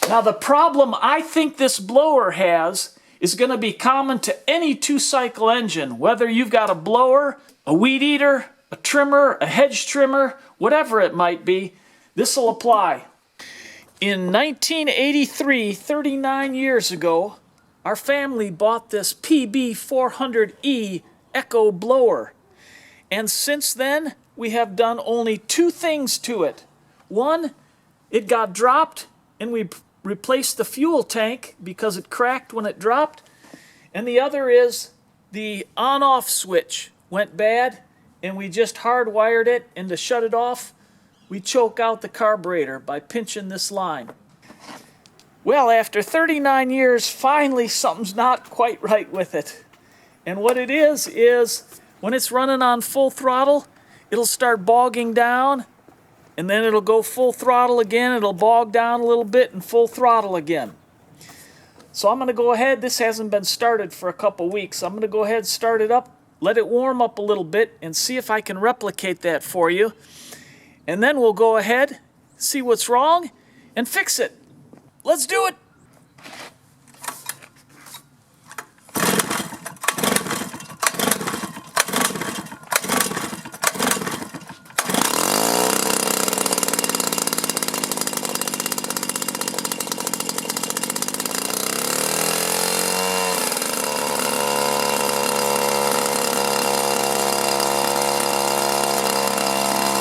Now the problem I think this blower has is going to be common to any two-cycle engine, whether you've got a blower, a weed eater, a trimmer, a hedge trimmer, whatever it might be, this will apply. In 1983, 39 years ago, our family bought this PB400E Echo blower. And since then, we have done only two things to it. One, it got dropped and we replaced the fuel tank because it cracked when it dropped. And the other is the on-off switch went bad and we just hardwired it, and to shut it off, we choke out the carburetor by pinching this line. Well, after 39 years, finally something's not quite right with it. And what it is when it's running on full throttle, it'll start bogging down, and then it'll go full throttle again, it'll bog down a little bit and full throttle again. So I'm going to go ahead, this hasn't been started for a couple weeks, I'm going to go ahead and start it up, let it warm up a little bit, and see if I can replicate that for you. And then we'll go ahead, see what's wrong, and fix it. Let's do it!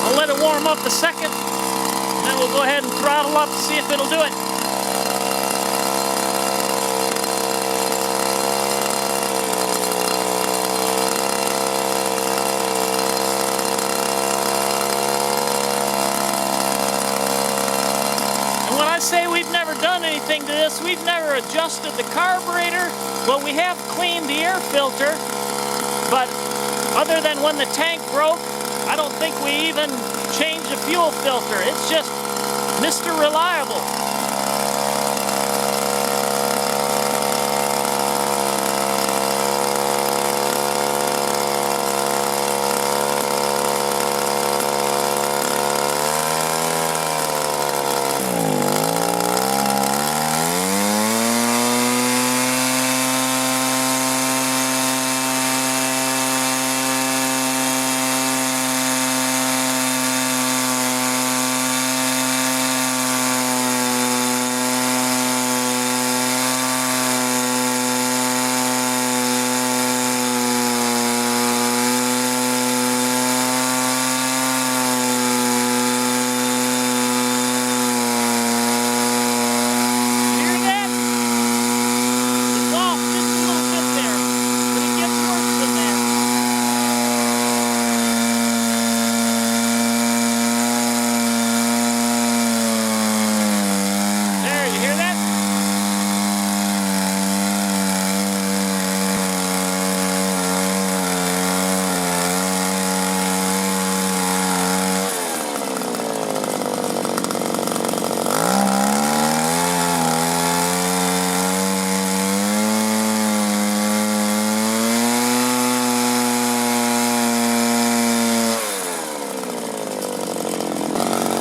I'll let it warm up a second, and then we'll go ahead and throttle up to see if it'll do it. And when I say we've never done anything to this, we've never adjusted the carburetor. Well, we have cleaned the air filter, but other than when the tank broke, I don't think we even changed the fuel filter. It's just Mr. Reliable.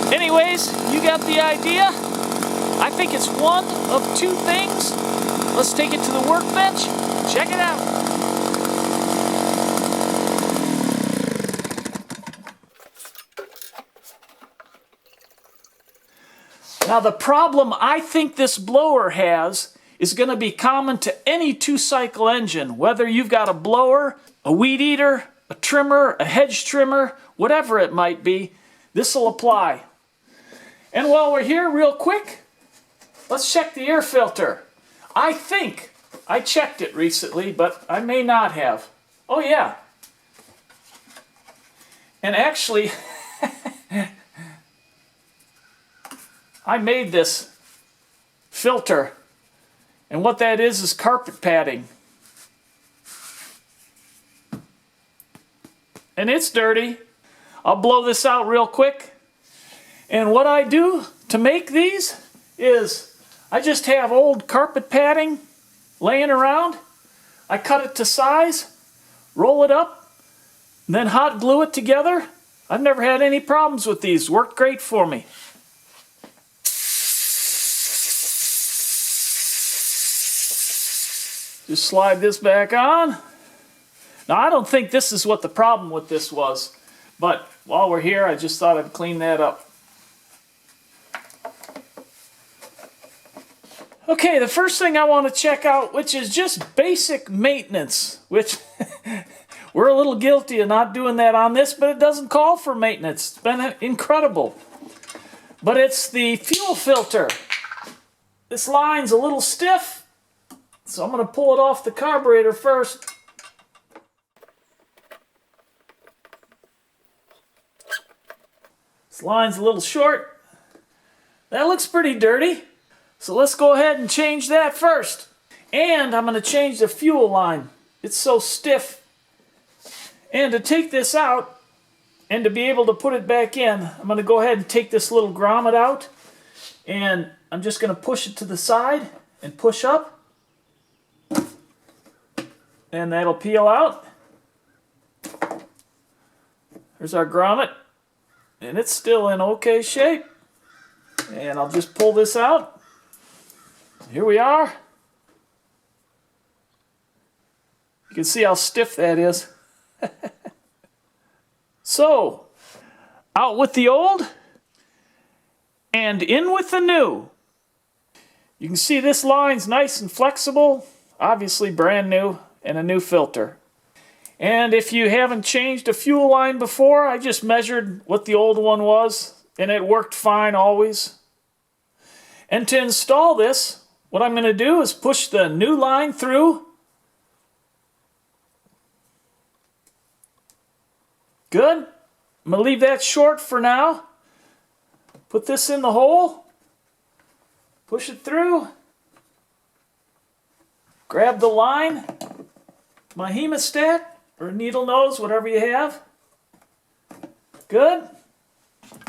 Anyways, you got the idea. I think it's one of two things. Let's take it to the workbench. Check it out. Now the problem I think this blower has is going to be common to any two-cycle engine, whether you've got a blower, a weed eater, a trimmer, a hedge trimmer, whatever it might be, this will apply. And while we're here real quick, let's check the air filter. I think I checked it recently, but I may not have. Oh yeah. And actually, I made this filter, and what that is carpet padding. And it's dirty. I'll blow this out real quick. And what I do to make these is I just have old carpet padding laying around. I cut it to size, roll it up, and then hot glue it together. I've never had any problems with these. Worked great for me. Just slide this back on. Now, I don't think this is what the problem with this was, but while we're here, I just thought I'd clean that up. Okay, the first thing I want to check out, which is just basic maintenance, which we're a little guilty of not doing that on this, but it doesn't call for maintenance. It's been incredible. But it's the fuel filter. This line's a little stiff, so I'm going to pull it off the carburetor first. This line's a little short. That looks pretty dirty. So let's go ahead and change that first. And I'm going to change the fuel line. It's so stiff. And to take this out and to be able to put it back in, I'm going to go ahead and take this little grommet out. And I'm just going to push it to the side and push up. And that'll peel out. There's our grommet. And it's still in okay shape. And I'll just pull this out. Here we are. You can see how stiff that is. So, out with the old and in with the new. You can see this line's nice and flexible, obviously brand new, and a new filter. And if you haven't changed a fuel line before, I just measured what the old one was, and it worked fine always. And to install this, what I'm going to do is push the new line through. Good. I'm going to leave that short for now. Put this in the hole. Push it through. Grab the line. My hemostat or needle nose, whatever you have. Good.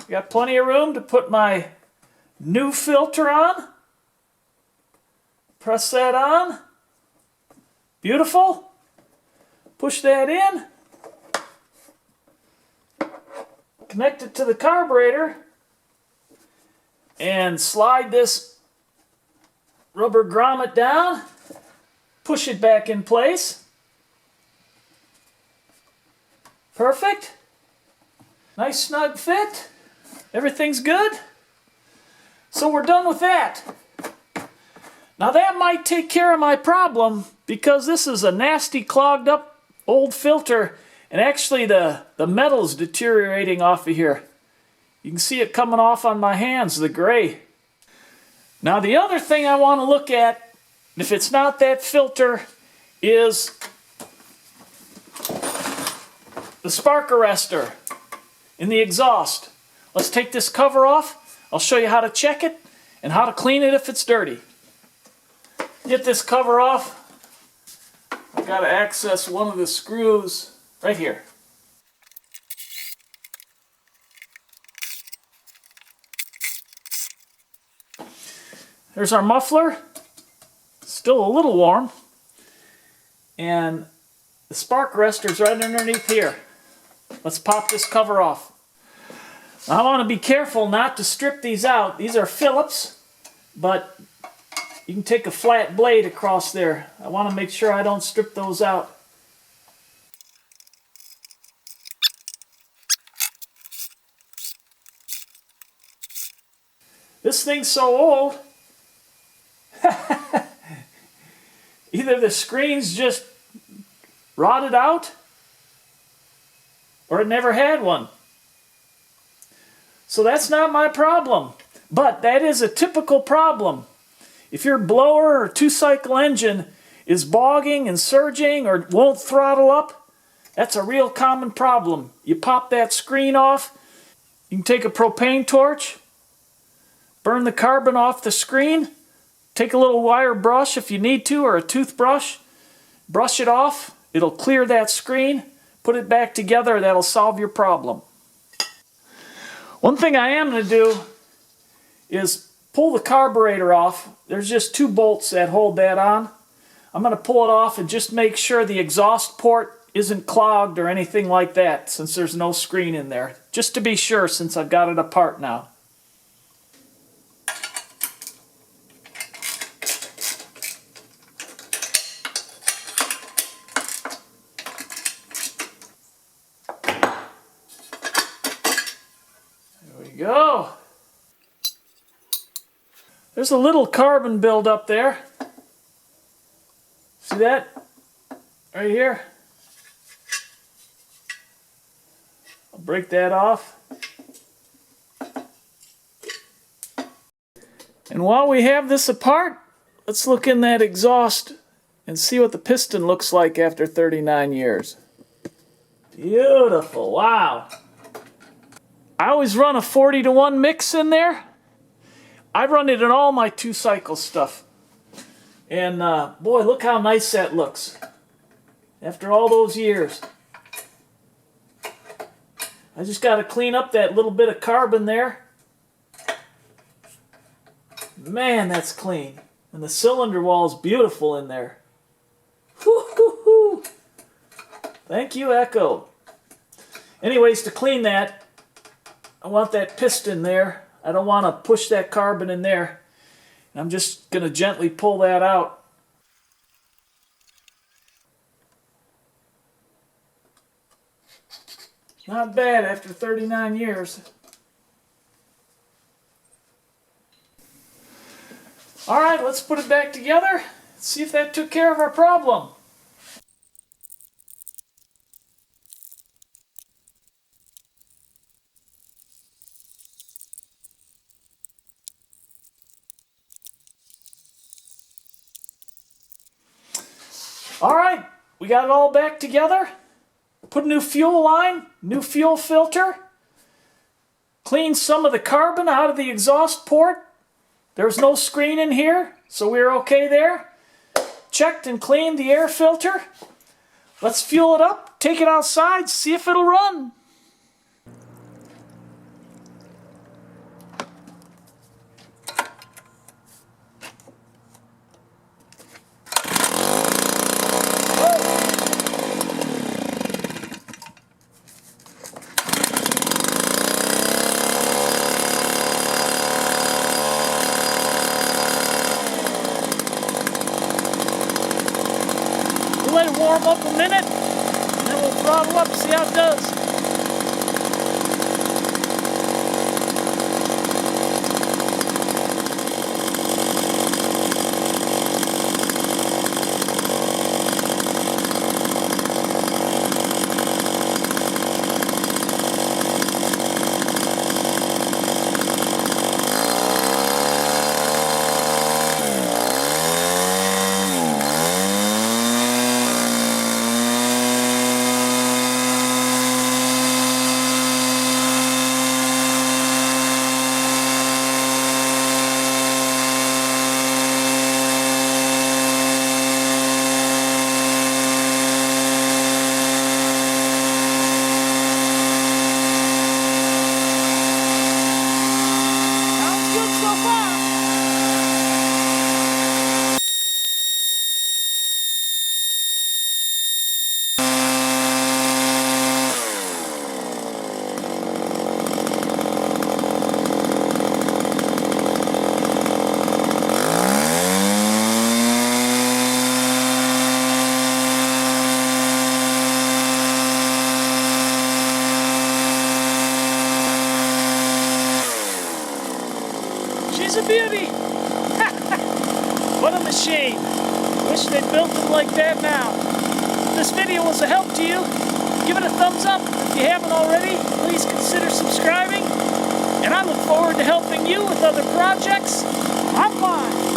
Got plenty of room to put my new filter on. Press that on. Beautiful. Push that in. Connect it to the carburetor. And slide this rubber grommet down. Push it back in place. Perfect. Nice snug fit. Everything's good. So we're done with that. Now that might take care of my problem because this is a nasty clogged up old filter and actually the metal's deteriorating off of here. You can see it coming off on my hands, the gray. Now the other thing I want to look at, if it's not that filter, is the spark arrestor in the exhaust. Let's take this cover off. I'll show you how to check it and how to clean it if it's dirty. Get this cover off. I've got to access one of the screws right here. There's our muffler. Still a little warm. And the spark arrestor's right underneath here. Let's pop this cover off. Now, I want to be careful not to strip these out. These are Phillips, but you can take a flat blade across there. I want to make sure I don't strip those out. This thing's so old, either the screen's just rotted out or it never had one. So that's not my problem, but that is a typical problem. If your blower or two-cycle engine is bogging and surging or won't throttle up, that's a real common problem. You pop that screen off, you can take a propane torch, burn the carbon off the screen, take a little wire brush if you need to, or a toothbrush, brush it off, it'll clear that screen, put it back together, that'll solve your problem. One thing I am going to do is pull the carburetor off. There's just 2 bolts that hold that on. I'm going to pull it off and just make sure the exhaust port isn't clogged or anything like that, since there's no screen in there. Just to be sure, since I've got it apart now. Go. There's a little carbon buildup there. See that? Right here. I'll break that off. And while we have this apart, let's look in that exhaust and see what the piston looks like after 39 years. Beautiful, wow. I always run a 40-to-1 mix in there. I run it in all my 2-cycle stuff. And boy, look how nice that looks after all those years. I just got to clean up that little bit of carbon there. Man, that's clean. And the cylinder wall is beautiful in there. Woo-hoo-hoo. Thank you, Echo. Anyways, to clean that, I want that piston there. I don't want to push that carbon in there. I'm just going to gently pull that out. Not bad after 39 years. All right, let's put it back together. See if that took care of our problem. All right, we got it all back together. Put a new fuel line, new fuel filter. Cleaned some of the carbon out of the exhaust port. There's no screen in here, so we're okay there. Checked and cleaned the air filter. Let's fuel it up, take it outside, see if it'll run. We'll let it warm up a minute, and then we'll throttle up and see how it does. She's a beauty! What a machine! Wish they'd built them like that now. If this video was a help to you, give it a thumbs up. If you haven't already, please consider subscribing. And I look forward to helping you with other projects. I'm fine.